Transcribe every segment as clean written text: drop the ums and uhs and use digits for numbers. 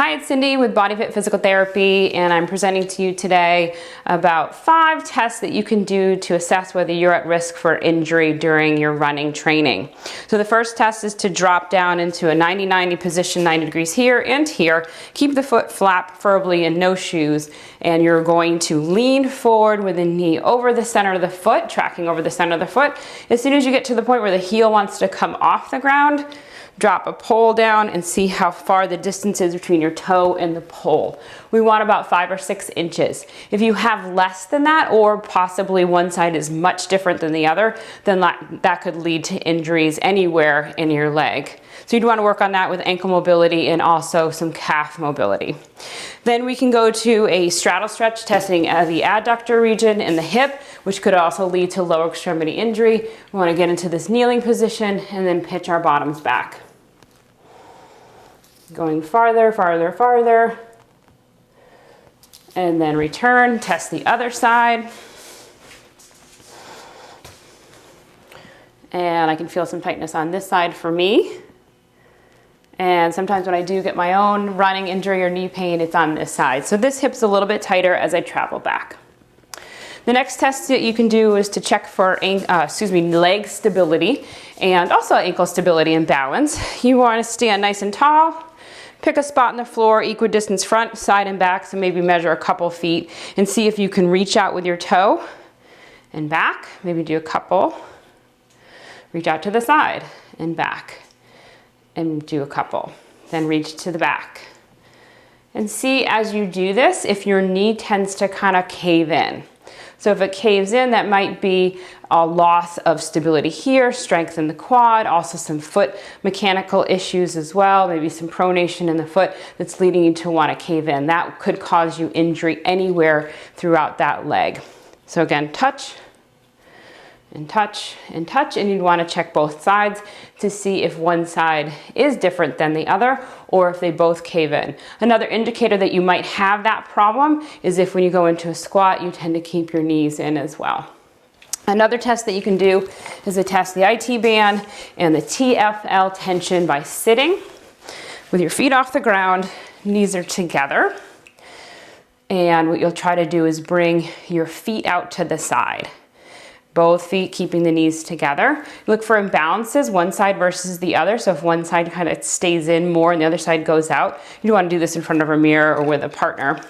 Hi, it's Cindy with BodyFit Physical Therapy, and I'm presenting to you today about 5 tests that you can do to assess whether you're at risk for injury during your running training. So the first test is to drop down into a 90-90 position, 90 degrees here and here. Keep the foot flat, preferably in no shoes, and you're going to lean forward with the knee over the center of the foot, tracking over the center of the foot. As soon as you get to the point where the heel wants to come off the ground, drop a pole down and see how far the distance is between your toe and the pole. We want about 5 or 6 inches. If you have less than that, or possibly one side is much different than the other, then that could lead to injuries anywhere in your leg. So you'd want to work on that with ankle mobility and also some calf mobility. Then we can go to a straddle stretch, testing the adductor region in the hip, which could also lead to lower extremity injury. We want to get into this kneeling position and then pitch our bottoms back. Going farther, farther, farther, and then return, test the other side. And I can feel some tightness on this side for me. And sometimes when I do get my own running injury or knee pain, it's on this side. So this hip's a little bit tighter as I travel back. The next test that you can do is to check for leg stability and also ankle stability and balance. You want to stand nice and tall. Pick a spot on the floor, equidistance front, side, and back, so maybe measure a couple feet and see if you can reach out with your toe and back. Maybe do a couple. Reach out to the side and back and do a couple. Then reach to the back. And see as you do this if your knee tends to kind of cave in. So if it caves in, that might be a loss of stability here, strength in the quad, also some foot mechanical issues as well, maybe some pronation in the foot that's leading you to want to cave in. That could cause you injury anywhere throughout that leg. So again, touch and touch and touch, and you'd want to check both sides to see if one side is different than the other or if they both cave in. Another indicator that you might have that problem is if when you go into a squat, you tend to keep your knees in as well. Another test that you can do is to test the IT band and the TFL tension by sitting with your feet off the ground, knees are together. And what you'll try to do is bring your feet out to the side. Both feet keeping the knees together. Look for imbalances, one side versus the other. So if one side kind of stays in more and the other side goes out, you want to do this in front of a mirror or with a partner.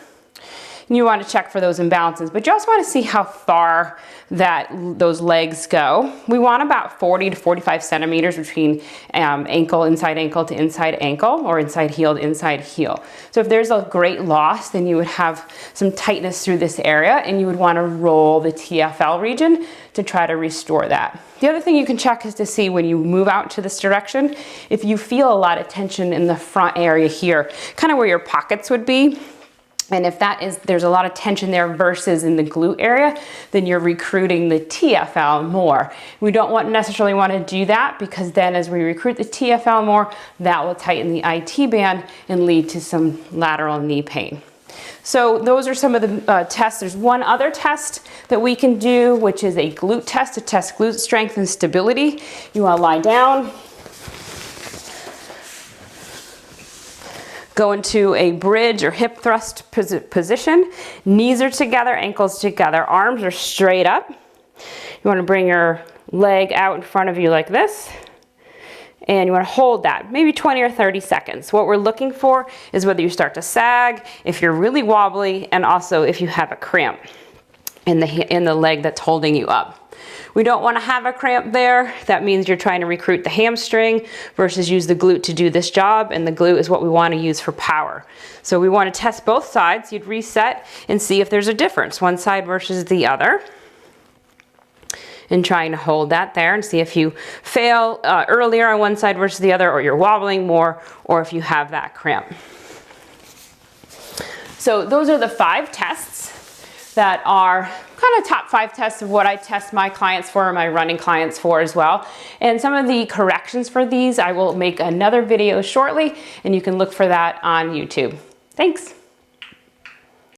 And you want to check for those imbalances, but you also want to see how far those legs go. We want about 40 to 45 centimeters between inside ankle to inside ankle, or inside heel to inside heel. So if there's a great loss, then you would have some tightness through this area and you would want to roll the TFL region to try to restore that. The other thing you can check is to see when you move out to this direction, if you feel a lot of tension in the front area here, kind of where your pockets would be. And if there's a lot of tension there versus in the glute area, then you're recruiting the TFL more. We don't necessarily want to do that, because then as we recruit the TFL more, that will tighten the IT band and lead to some lateral knee pain. So those are some of the tests. There's one other test that we can do, which is a glute test to test glute strength and stability. You want to lie down. Go into a bridge or hip thrust position. Knees are together, ankles together, arms are straight up. You want to bring your leg out in front of you like this. And you want to hold that, maybe 20 or 30 seconds. What we're looking for is whether you start to sag, if you're really wobbly, and also if you have a cramp in the leg that's holding you up. We don't want to have a cramp there. That means you're trying to recruit the hamstring versus use the glute to do this job, and the glute is what we want to use for power. So we want to test both sides. You'd reset and see if there's a difference, one side versus the other. And trying to hold that there and see if you fail earlier on one side versus the other, or you're wobbling more, or if you have that cramp. So those are the 5 tests that are kind of top 5 tests of what I test my clients for, and my running clients for as well. And some of the corrections for these, I will make another video shortly, and you can look for that on YouTube. Thanks.